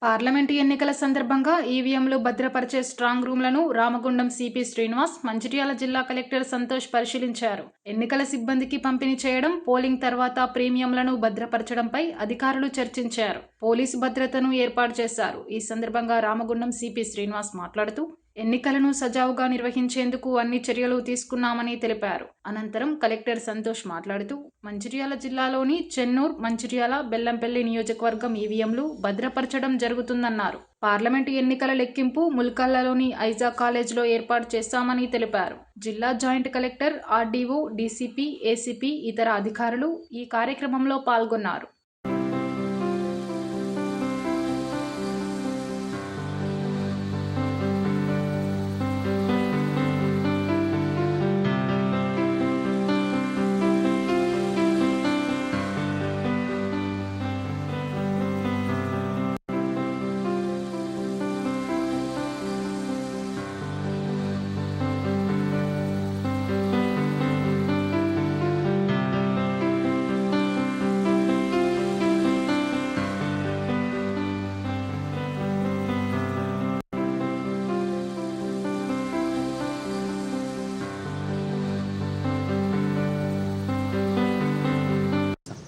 Parliament ఎన్నికల సందర్భంగా ఈవీఎంలు భద్రపరిచే స్ట్రాంగ్ రూమ్లను రామగుండం సిపి శ్రీనివాస్, మంచిర్యాల జిల్లా కలెక్టర్ సంతోష్ పరిశీలించారు. ఎన్నికల సిబ్బందికి పంపిణీ చేయడం, పోలింగ్ తర్వాత ప్రీమియంలను భద్రపరచడంపై అధికారులు చర్చించారు. పోలీసు భద్రతను ఏర్పాటు చేశారు. ఈ సందర్భంగా రామగుండం సిపి శ్రీనివాస్ మాట్లాడుతూ, ఎన్నికలను సజావుగా నిర్వహించేందుకు అన్ని చర్యలు తీసుకున్నామని తెలిపారు. అనంతరం కలెక్టర్ సంతోష్ మాట్లాడుతూ, మంచిర్యాల జిల్లాలోని చెన్నూర్, మంచిర్యాల, బెల్లంపల్లి నియోజకవర్గం ఈవీఎంలు భద్రపరచడం జరుగుతుందన్నారు. పార్లమెంటు ఎన్నికల లెక్కింపు ముల్కల్లలోని ఐజా కాలేజ్లో ఏర్పాటు చేశామని తెలిపారు. జిల్లా joint collector, RDO, DCP, ACP, ఇతర అధికారులు ఈ కార్యక్రమంలో పాల్గొన్నారు.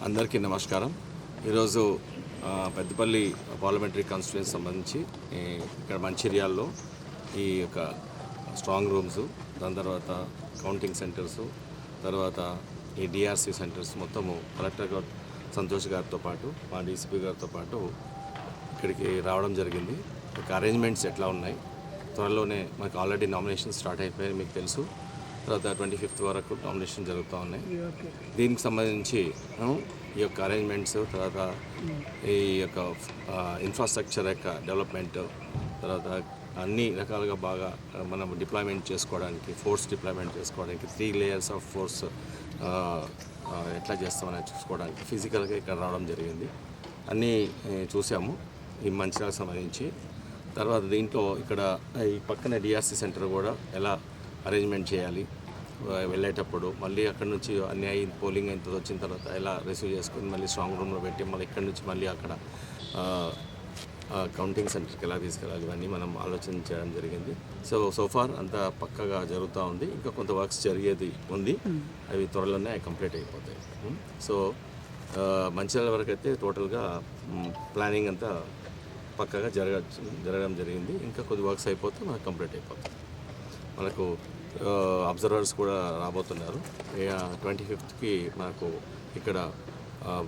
అందరికీ నమస్కారం. ఈరోజు పెద్దపల్లి పార్లమెంటరీ కాన్స్టిట్యుయెన్సీ సంబంధించి ఇక్కడ మంచిర్యాలలో ఈ యొక్క స్ట్రాంగ్ రూమ్స్, దాని తర్వాత కౌంటింగ్ సెంటర్స్, తర్వాత ఈ డిఆర్సీ సెంటర్స్ మొత్తము కలెక్టర్ గారు సంతోష్ గారితో పాటు మా డీసీపీ గారితో పాటు ఇక్కడికి రావడం జరిగింది. ఇక అరేంజ్మెంట్స్ ఎట్లా ఉన్నాయి, త్వరలోనే మాకు ఆల్రెడీ నామినేషన్ స్టార్ట్ అయిపోయాయి, మీకు తెలుసు. తర్వాత 25th వరకు నామినేషన్ జరుగుతూ ఉన్నాయి. దీనికి సంబంధించి ఈ యొక్క అరేంజ్మెంట్స్, తర్వాత ఈ యొక్క ఇన్ఫ్రాస్ట్రక్చర్ యొక్క డెవలప్మెంట్, తర్వాత అన్ని రకాలుగా బాగా మనం డిప్లాయ్మెంట్ చేసుకోవడానికి, ఫోర్స్ డిప్లాయ్మెంట్ చేసుకోవడానికి 3 layers ఆఫ్ ఫోర్స్ ఎట్లా చేస్తామని చూసుకోవడానికి ఫిజికల్గా ఇక్కడ రావడం జరిగింది. అన్నీ చూసాము ఈ మంచిర్యాలకు సంబంధించి. తర్వాత దీంట్లో ఇక్కడ ఈ పక్కన డిఆర్సీ సెంటర్ కూడా ఎలా అరేంజ్మెంట్ చేయాలి, వెళ్ళేటప్పుడు మళ్ళీ అక్కడ నుంచి అన్ని అయిన పోలింగ్ అయిన వచ్చిన తర్వాత ఎలా రిసీవ్ చేసుకొని మళ్ళీ స్ట్రాంగ్ రూమ్లో పెట్టి మళ్ళీ ఇక్కడ నుంచి మళ్ళీ అక్కడ కౌంటింగ్ సెంటర్కి ఎలా తీసుకెళ్ళాలి, ఇవన్నీ మనం ఆలోచన చేయడం జరిగింది. సో ఫార్ అంతా పక్కగా జరుగుతూ ఉంది. ఇంకా కొంత వర్క్స్ జరిగేది ఉంది, అవి త్వరలోనే కంప్లీట్ అయిపోతాయి. సో మంచిర్యాల వరకు అయితే టోటల్గా ప్లానింగ్ అంతా పక్కగా జరగడం జరిగింది. ఇంకా కొద్ది వర్క్స్ అయిపోతే మనకు కంప్లీట్ అయిపోతుంది. మనకు అబ్జర్వర్స్ కూడా రాబోతున్నారు. 25th మనకు ఇక్కడ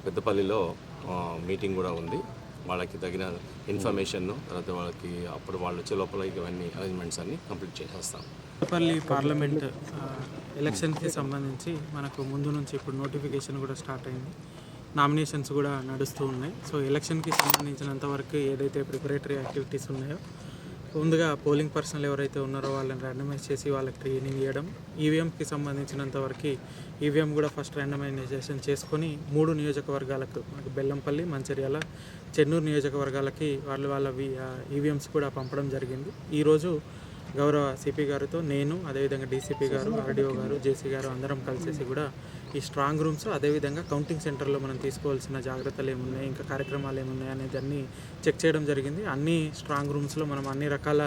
పెద్దపల్లిలో మీటింగ్ కూడా ఉంది. వాళ్ళకి తగిన ఇన్ఫర్మేషన్, తర్వాత వాళ్ళకి అప్పుడు వాళ్ళు వచ్చే లోపల ఇవన్నీ అరేంజ్మెంట్స్ అన్నీ కంప్లీట్ చేసేస్తాం. పెద్దపల్లి పార్లమెంట్ ఎలక్షన్కి సంబంధించి మనకు ముందు నుంచి ఇప్పుడు నోటిఫికేషన్ కూడా స్టార్ట్ అయింది. నామినేషన్స్ కూడా నడుస్తూ ఉన్నాయి. సో ఎలక్షన్కి సంబంధించినంత వరకు ఏదైతే ప్రిపరేటరీ యాక్టివిటీస్ ఉన్నాయో, ముందుగా పోలింగ్ పర్సనల్ ఎవరైతే ఉన్నారో వాళ్ళని ర్యాండమైజ్ చేసి వాళ్ళకి ట్రైనింగ్ ఇవ్వడం, ఈవీఎంకి సంబంధించినంత వరకు ఈవీఎం కూడా ఫస్ట్ ర్యాండమైజేషన్ చేసుకొని 3 నియోజకవర్గాలకు, మనకు బెల్లంపల్లి, మంచిర్యాల, చెన్నూరు నియోజకవర్గాలకి వాళ్ళ ఈవీఎంస్ కూడా పంపడం జరిగింది. ఈరోజు గౌరవ సిపి గారితో నేను, అదేవిధంగా డీసీపీ గారు, ఆర్డీఓ గారు, జేసీ గారు అందరం కలిసేసి కూడా ఈ స్ట్రాంగ్ రూమ్స్, అదేవిధంగా కౌంటింగ్ సెంటర్లో మనం తీసుకోవాల్సిన జాగ్రత్తలు ఏమున్నాయి, ఇంకా కార్యక్రమాలు ఏమున్నాయి అనేది అన్నీ చెక్ చేయడం జరిగింది. అన్ని స్ట్రాంగ్ రూమ్స్లో మనం అన్ని రకాల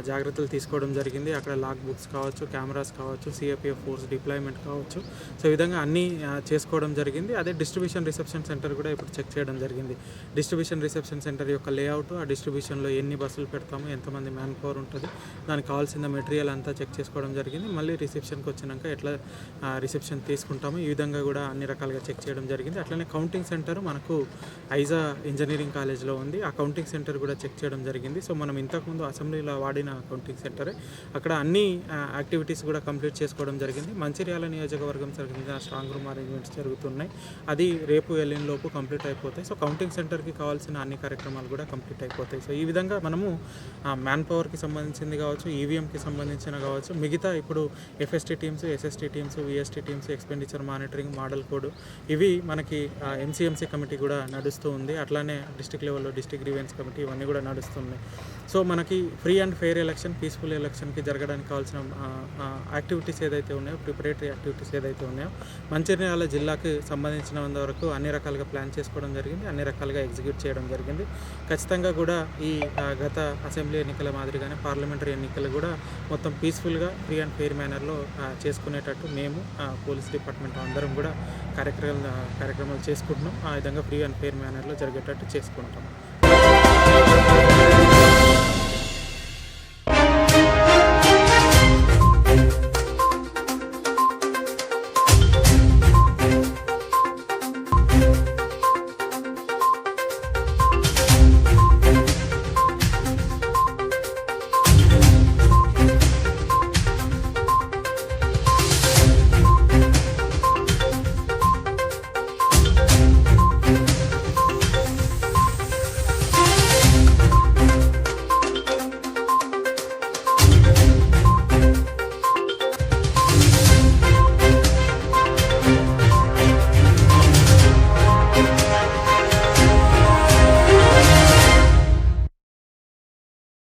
జాగ్రత్తలు తీసుకోవడం జరిగింది. అక్కడ లాక్ బుక్స్ కావచ్చు, కెమెరాస్ కావచ్చు, సిఆర్పిఎఫ్ ఫోర్స్ డిప్లాయ్మెంట్ కావచ్చు, సో ఈ విధంగా అన్నీ చేసుకోవడం జరిగింది. అదే డిస్ట్రిబ్యూషన్ రిసెప్షన్ సెంటర్ కూడా ఇప్పుడు చెక్ చేయడం జరిగింది. డిస్ట్రిబ్యూషన్ రిసెప్షన్ సెంటర్ యొక్క లేఅవుట్, ఆ డిస్ట్రిబ్యూషన్లో ఎన్ని బస్సులు పెడతాము, ఎంతమంది మ్యాన్ పవర్ ఉంటుంది, దానికి కావాల్సిన మెటీరియల్ అంతా చెక్ చేసుకోవడం జరిగింది. మళ్ళీ రిసెప్షన్కి వచ్చినాక ఎట్లా రిసెప్షన్ తీసుకుంటాము, ఈ విధంగా కూడా అన్ని రకాలుగా చెక్ చేయడం జరిగింది. అట్లనే కౌంటింగ్ సెంటర్ మనకు ఐజా ఇంజనీరింగ్ కాలేజ్లో ఉంది. ఆ కౌంటింగ్ సెంటర్ కూడా చెక్ చేయడం జరిగింది. సో మనం ఇంతకుముందు అసెంబ్లీలో వాడిన కౌంటింగ్ సెంటరే, అక్కడ అన్ని యాక్టివిటీస్ కూడా కంప్లీట్ చేసుకోవడం జరిగింది. మంచిర్యాల నియోజకవర్గం సంబంధించిన స్ట్రాంగ్ రూమ్ అరేంజ్మెంట్స్ జరుగుతున్నాయి. అది రేపు లోపు కంప్లీట్ అయిపోతాయి. సో కౌంటింగ్ సెంటర్కి కావాల్సిన అన్ని కార్యక్రమాలు కూడా కంప్లీట్ అయిపోతాయి. సో ఈ విధంగా మనము మ్యాన్ పవర్కి సంబంధించింది కావచ్చు, ఈవీఎంకి సంబంధించిన కావచ్చు, మిగతా ఇప్పుడు FST teams, SST teams, VST teams, expenditure monitoring, model code, ఇవి మనకి ఎంసీఎంసీ కమిటీ కూడా నడుస్తూ ఉంది. అట్లానే డిస్ట్రిక్ట్ లెవెల్లో డిస్ట్రిక్ట్ గ్రీవెన్స్ కమిటీ, ఇవన్నీ కూడా నడుస్తున్నాయి. సో మనకి free and fair election, peaceful ఎలక్షన్కి జరగడానికి కావాల్సిన యాక్టివిటీస్ ఏదైతే ఉన్నాయో, ప్రిపరేటరీ యాక్టివిటీస్ ఏదైతే ఉన్నాయో మంచిర్యాల జిల్లాకు సంబంధించినంత వరకు అన్ని రకాలుగా ప్లాన్ చేసుకోవడం జరిగింది, అన్ని రకాలుగా ఎగ్జిక్యూట్ చేయడం జరిగింది. ఖచ్చితంగా కూడా ఈ గత అసెంబ్లీ ఎన్నికల మాదిరిగానే పార్లమెంటరీ ఎన్నికలు కూడా మొత్తం పీస్ఫుల్గా ఫ్రీ అండ్ ఫెయిర్ మేనర్లో చేసుకునేటట్టు మేము పోలీస్ డిపార్ట్మెంట్ అందరం కూడా కార్యక్రమాలు చేసుకుంటున్నాం. ఆ విధంగా ఫ్రీ అండ్ ఫెయిర్ మేనర్లో జరిగేటట్టు చేసుకుంటాం.